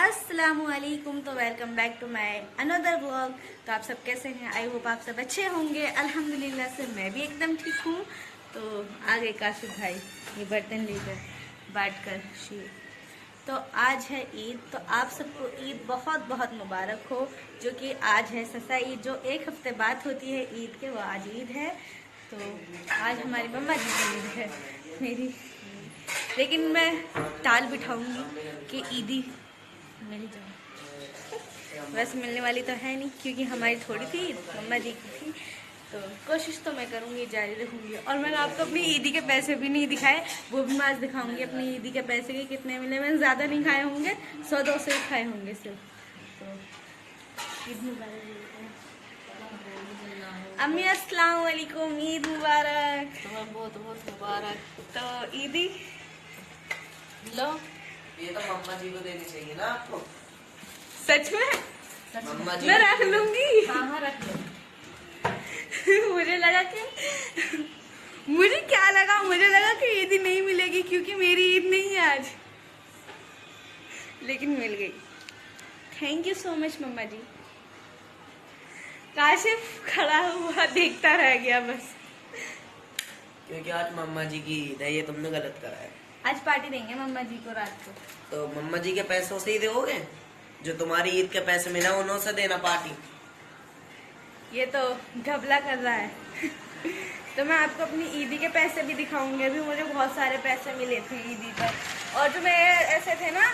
अस्सलामुअलैकुम। तो welcome back to my another vlog. तो आप सब कैसे हैं? आई होप आप सब अच्छे होंगे। अल्हम्दुलिल्लाह से मैं भी एकदम ठीक हूँ। तो आगे काशिफ भाई ये बर्तन लेकर बांट कर शीर। तो आज है ईद, तो आप सबको ईद बहुत बहुत मुबारक हो। जो कि आज है ससा ईद, जो एक हफ्ते बाद होती है ईद के, वो आज ईद है। तो आज हमारी मम्मा जी की ईद है मेरी, लेकिन मैं टाल बिठाऊंगी कि ईदी मिल जाए। वैसे मिलने वाली तो है नहीं, क्योंकि हमारी थोड़ी थी, मम्मा जी की थी। तो कोशिश तो मैं करूँगी, जारी रखूँगी। और मैंने आपको अपनी ईदी के पैसे भी नहीं दिखाए, वो भी मैं आज दिखाऊँगी। अपनी ईदी के पैसे के कितने मिले, मैंने ज़्यादा नहीं खाए होंगे, 100-200 ही खाए होंगे सिर्फ। तो ईद मुबारक अम्मी, अस्सलाम वालेकुम। ईद मुबारक। बहुत बहुत मुबारक। तो ईदी लो, ये तो मम्मा जी को देनी चाहिए ना आपको। सच में मम्मा जी मैं रख लूंगी। हाँ हाँ रख लो। मुझे लगा कि मुझे लगा कि ईद ही नहीं मिलेगी, क्योंकि मेरी ईद नहीं है आज, लेकिन मिल गई। थैंक यू सो मच मम्मा जी। काशिफ खड़ा हुआ देखता रह गया बस। क्योंकि आज मम्मा जी की ईद है, ये तुमने गलत करा है। आज पार्टी देंगे मम्मा जी को रात को। तो मम्मा जी के पैसों से ही दोगे? जो तुम्हारी ईद के पैसे मिला उन्हों से देना पार्टी। ये तो घबला कर रहा है। तो मैं आपको अपनी ईदी के पैसे भी दिखाऊंगी। अभी मुझे बहुत सारे पैसे मिले थे ईदी पर, और जो मेरे ऐसे थे ना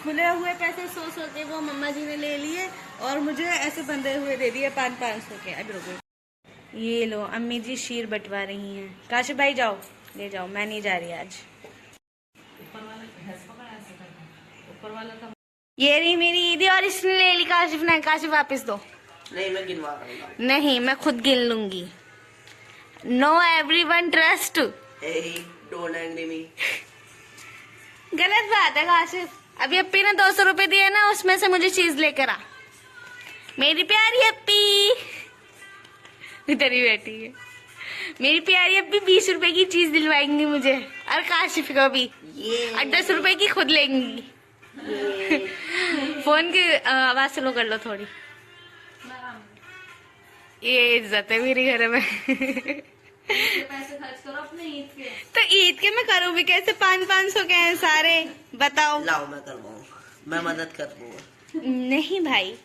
खुले हुए पैसे 100 के, वो मम्मा जी ने ले लिए और मुझे ऐसे बंधे हुए दे दिए 500 के। अभी रुको, ये लो अम्मी जी शीर बंटवा रही हैं। काशिफ भाई जाओ ले जाओ, मैं नहीं जा रही आज। ऊपर वाला का ये रही मेरी ईदी, और इसने ले ली काशिफ ने। काशिफ वापस दो। नहीं, मैं गिनवा रहा हूँ। नहीं, मैं खुद गिन लूंगी। No everyone trust. Don't angry me. गलत बात है काशिफ। अभी अप्पी ने 200 रुपए दिए ना, उसमें से मुझे चीज लेकर आ। मेरी प्यारी अप्पी इधर ही बैठी है। मेरी प्यारी अप्पी 20 रुपए की चीज दिलवाएंगी मुझे, और काशिफ को भी। और 10 रुपए की खुद लेंगी। फोन की आवाज स्लो कर लो थोड़ी। ये इज्जत है मेरे घर में। पैसे खर्च करो अपने ईद के। तो ईद के मैं करूँ भी कैसे? 500 के हैं सारे, बताओ। लाओ मैं करवाऊँ, मैं मदद कर दूंगा। नहीं भाई,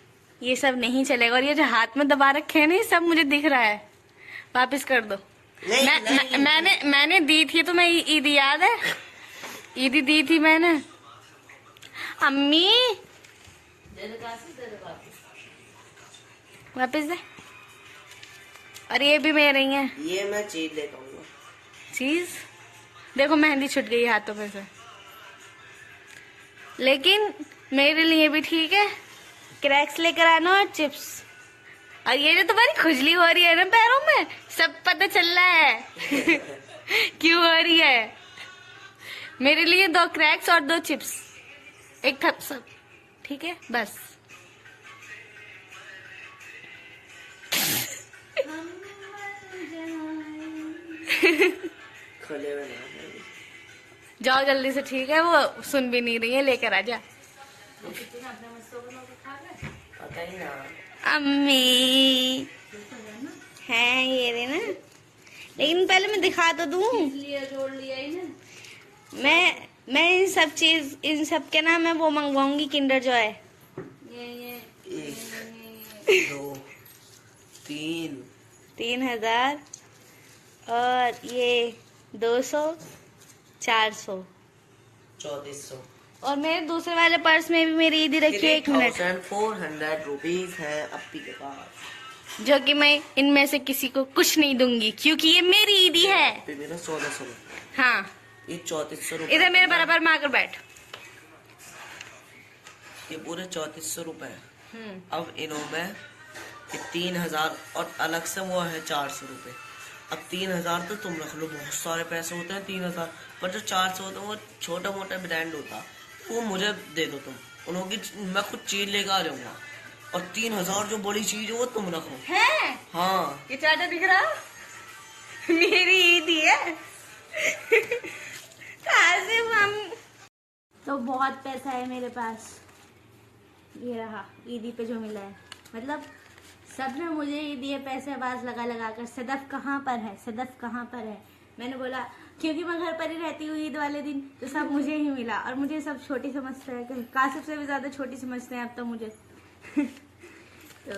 ये सब नहीं चलेगा। और ये जो हाथ में दबा रखे हैं ना, ये सब मुझे दिख रहा है। वापस कर दो। मैंने दी थी तुम्हें ईद, याद है? ईदी दी थी मैंने। अम्मी दे दो काशिफ, दे दो वापस। वापस दे। और ये भी मेरे ही हैं। ये मैं चीज लेता हूँ। चीज देखो, मेहंदी छूट गई हाथों में से। लेकिन मेरे लिए भी ठीक है। क्रैक्स लेकर आना और चिप्स। और ये जो तुम्हारी खुजली हो रही है ना पैरों में, सब पता चल रहा है। क्यों हो रही है? मेरे लिए 2 क्रैक्स और 2 चिप्स, 1 थम्स अप, ठीक है? बस। खोले हुए ना। जाओ जल्दी से, ठीक है? वो सुन भी नहीं रही है, लेकर आ जा। पता ही ना। अम्मी हैं ये रे ना, लेकिन पहले मैं दिखा तो दूं। लिया जोड़ लिया ही ना। मैं इन सब के ना मैं वो मंगवाऊंगी, किंडर जॉय। ये 1 2 3 3000 और ये 200 400। 3400। और मेरे दूसरे वाले पर्स में भी मेरी ईदी रखी है। 1 मिनट। 3400 रुपीज है अप्पी के पास, जो कि मैं इनमें से किसी को कुछ नहीं दूंगी, क्योंकि ये मेरी ईदी है। अप्पी मेरा 1400। हाँ, ये 3400 रुपए। इधर मेरे बराबर में आकर बैठ। ये पूरे 3400 रुपए है। अब इन्हों में 3000 और अलग से वो है 400 रुपए। अब 3000 तो तुम रख लो, बहुत सारे पैसे होते हैं 3000, पर जो 400 होते हैं वो छोटा मोटा ब्रांड होता, वो मुझे दे दो तुम। उन्होंने मैं खुद चीज लेकर आ जाऊंगा, और 3000 जो बड़ी चीज है वो तुम रखो। है? हाँ, ये चाचा दिख रहा? मेरी ईद ही है। काशिफ हम तो बहुत पैसा है मेरे पास। ये रहा ईदी पे जो मिला है, मतलब सबने मुझे ही दिए पैसे आवाज लगा लगा कर, सदफ कहाँ पर है, सदफ कहाँ पर है। मैंने बोला क्योंकि मैं घर पर ही रहती हूँ ईद वाले दिन, तो सब मुझे ही मिला। और मुझे सब छोटी समझते हैं, कासिफ से भी ज्यादा छोटी समझते हैं अब तो मुझे। तो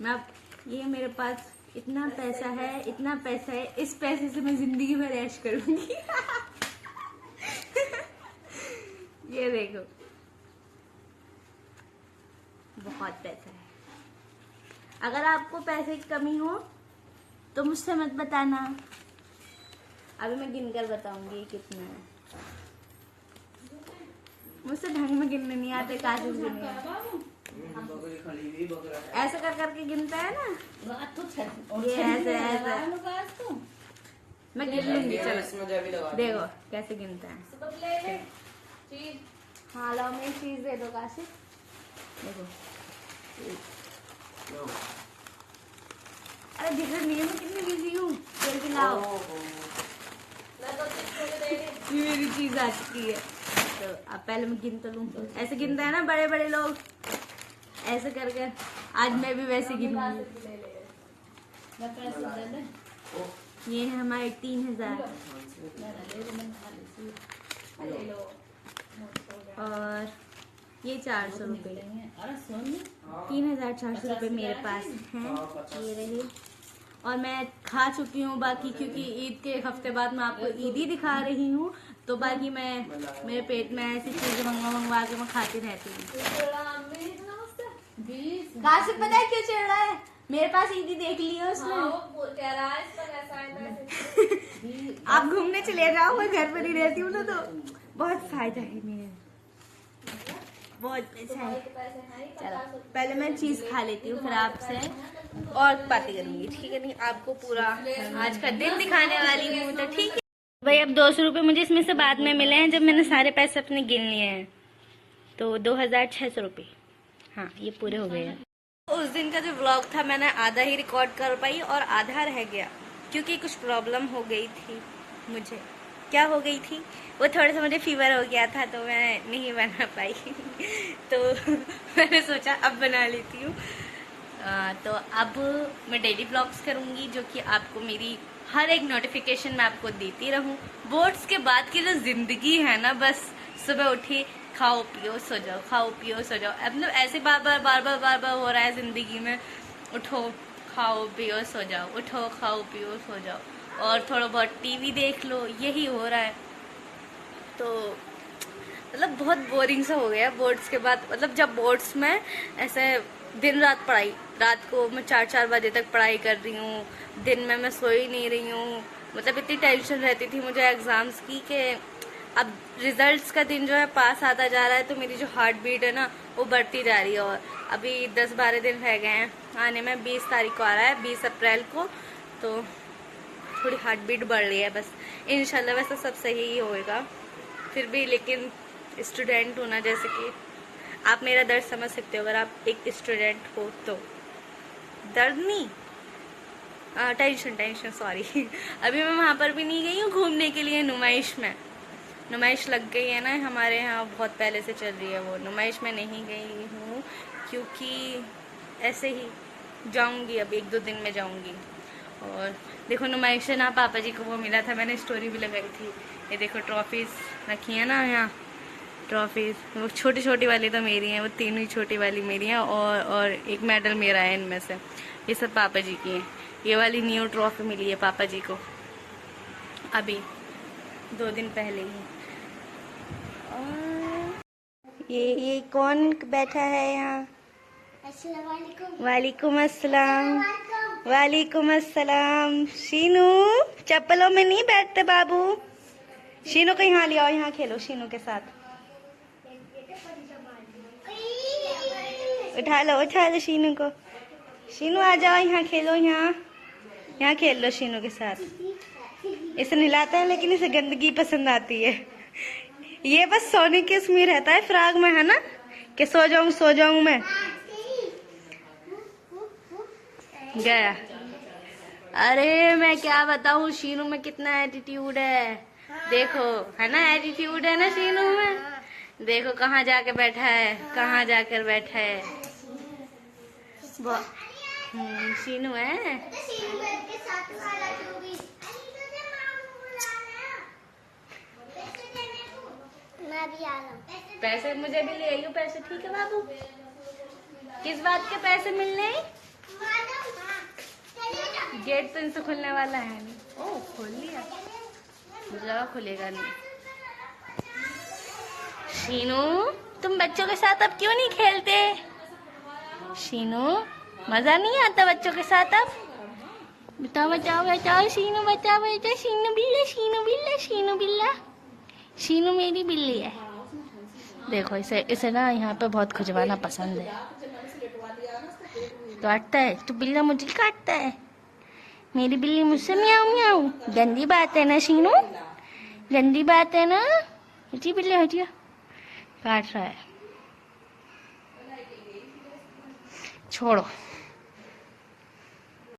मैं अब ये मेरे पास इतना पैसा है, इतना पैसा है, इस पैसे से मैं जिंदगी भर ऐश करूंगी। ये देखो बहुत पैसा है। अगर आपको पैसे की कमी हो तो मुझसे मत बताना, अभी मैं गिनकर बताऊंगी कितना है। मुझसे ढंग में गिनने नहीं आते, कासिफ गिनने ऐसे कर करके गिनता है ना, ये ऐसे ऐसे। मैं गिन लूंगी, चलो देखो कैसे गिनता है। हाँ लो मैं चीज दे दो कासिफ, देखो। अरे दिख रही है मैं कितनी बिजी हूँ, जल्दी लाओ। ये मेरी चीज आ चुकी है, तो अब पहले मैं गिन तो लूँ। ऐसे गिनते हैं ना बड़े बड़े लोग, ऐसे करके आज मैं भी वैसे गिनूंगी। ये है हमारे 3000 और ये 400 रुपये, 3400 रुपये मेरे पास हैं, ये रहे। और मैं खा चुकी हूँ बाकी, क्योंकि ईद के एक हफ्ते बाद मैं आपको ईद ही दिखा रही हूँ, तो बाकी मैं मेरे पेट में ऐसी चीजें मंगवा के मैं खाती रहती हूँ। कासिफ पता है क्यों चिढ़ रहा है, मेरे पास ईदी देख लिया उसने। आप घूमने चले जाओ, मैं घर पर ही रहती हूँ ना, तो बहुत फायदा है मेरे, बहुत पैसा है। चलो पहले मैं चीज खा लेती हूँ, फिर आपसे और बातें करूंगी, ठीक है? नहीं आपको पूरा आज का दिन दिखाने वाली हूँ, तो ठीक है भाई। अब 200 रुपये मुझे इसमें से बाद में मिले हैं, जब मैंने सारे पैसे अपने गिन लिए हैं, तो 2600 रुपये, हाँ ये पूरे हो गए हैं। उस दिन का जो व्लॉग था मैंने आधा ही रिकॉर्ड कर पाई और आधा रह गया, क्योंकि कुछ प्रॉब्लम हो गई थी मुझे। क्या हो गई थी? वो थोड़ा सा मुझे फीवर हो गया था, तो मैं नहीं बना पाई। तो मैंने सोचा अब बना लेती हूँ। तो अब मैं डेली ब्लॉग्स करूँगी, जो कि आपको मेरी हर एक नोटिफिकेशन में आपको देती रहूँ। बोर्ड्स के बाद की जो ज़िंदगी है ना, बस सुबह उठी खाओ पियो सो जाओ, खाओ पियो सो जाओ। अब मतलब ऐसे बार बार हो रहा है ज़िंदगी में, उठो खाओ पियो सो जाओ, उठो खाओ पियो सो जाओ, और थोड़ा बहुत टीवी देख लो, यही हो रहा है। तो मतलब बहुत बोरिंग सा हो गया बोर्ड्स के बाद। मतलब जब बोर्ड्स में ऐसे दिन रात पढ़ाई, रात को मैं 4 बजे तक पढ़ाई कर रही हूँ, दिन में मैं सो ही नहीं रही हूँ। मतलब इतनी टेंशन रहती थी मुझे एग्ज़ाम्स की कि अब रिजल्ट्स का दिन जो है पास आता जा रहा है, तो मेरी जो हार्ट बीट है ना वो बढ़ती जा रही है। और अभी 10-12 दिन रह गए हैं आने में, 20 तारीख को आ रहा है, 20 अप्रैल को, तो थोड़ी हार्ट बीट बढ़ रही है बस। इंशाल्लाह वैसे सब सही ही होएगा, फिर भी लेकिन स्टूडेंट हूँ ना, जैसे कि आप मेरा दर्द समझ सकते हो, अगर आप एक स्टूडेंट हो तो दर्द नहीं, टेंशन सॉरी। अभी मैं वहाँ पर भी नहीं गई हूँ घूमने के लिए, नुमाइश में, नुमाइश लग गई है ना हमारे यहाँ, बहुत पहले से चल रही है वो नुमाइश में नहीं गई हूँ, क्योंकि ऐसे ही जाऊँगी, अब 1-2 दिन में जाऊँगी। और देखो नुमाइश से ना पापा जी को वो मिला था, मैंने स्टोरी भी लगाई थी। ये देखो ट्रॉफीज़ रखी है ना यहाँ, ट्रॉफीज़ वो छोटी छोटी वाली तो मेरी हैं, वो तीनों ही छोटी वाली मेरी हैं, और एक मेडल मेरा है इनमें से। ये सब पापा जी की हैं। ये वाली न्यू ट्रॉफी मिली है पापा जी को अभी 2 दिन पहले ही। और ये कौन बैठा है यहाँ? वालेकुम अस्सलाम। वालेकुम अस्सलाम। शीनू चप्पलों में नहीं बैठते बाबू। शीनू को यहाँ ले आओ, यहाँ खेलो शीनू के साथ। उठा लो शीनू को। शीनू आ जाओ यहाँ खेलो, यहाँ खेल लो शीनू के साथ। इसे नहलाता है लेकिन इसे गंदगी पसंद आती है। ये बस सोने के उसमें रहता है, फ्राग में है ना, कि सो जाऊं मैं। गया। अरे मैं क्या बताऊं, शीनू में कितना एटीट्यूड है, देखो है ना, एटीट्यूड है ना शीनू में। देखो कहाँ जाके बैठा है, कहाँ जाकर बैठा है। शीनू है। मैं भी आ रहा हूँ। पैसे मुझे भी ले आइयो पैसे, ठीक है बाबू? किस बात के पैसे मिलने? गेट तो इनसे खुलने वाला है नहीं। ओह खोल लिया, मुझे लगा खुलेगा नहीं। शीनू तुम बच्चों के साथ अब क्यों नहीं खेलते? शीनू मजा नहीं आता बच्चों के साथ अब? बताओ बताओ बताओ शीनू, बताओ बेटा। शीनू बिल्ला, शीनू बिल्ला, शीनू बिल्ला। शीनू मेरी बिल्ली है। देखो इसे इसे ना यहाँ पे बहुत खुजवाना पसंद है। काटता है तो बिल्ला मुझे काटता है, मेरी बिल्ली मुझसे म्याऊं म्याऊं। गंदी बात है ना शीनू, गंदी बात है ना। हटिया बिल्ली हटिया, काट रहा है। छोड़ो।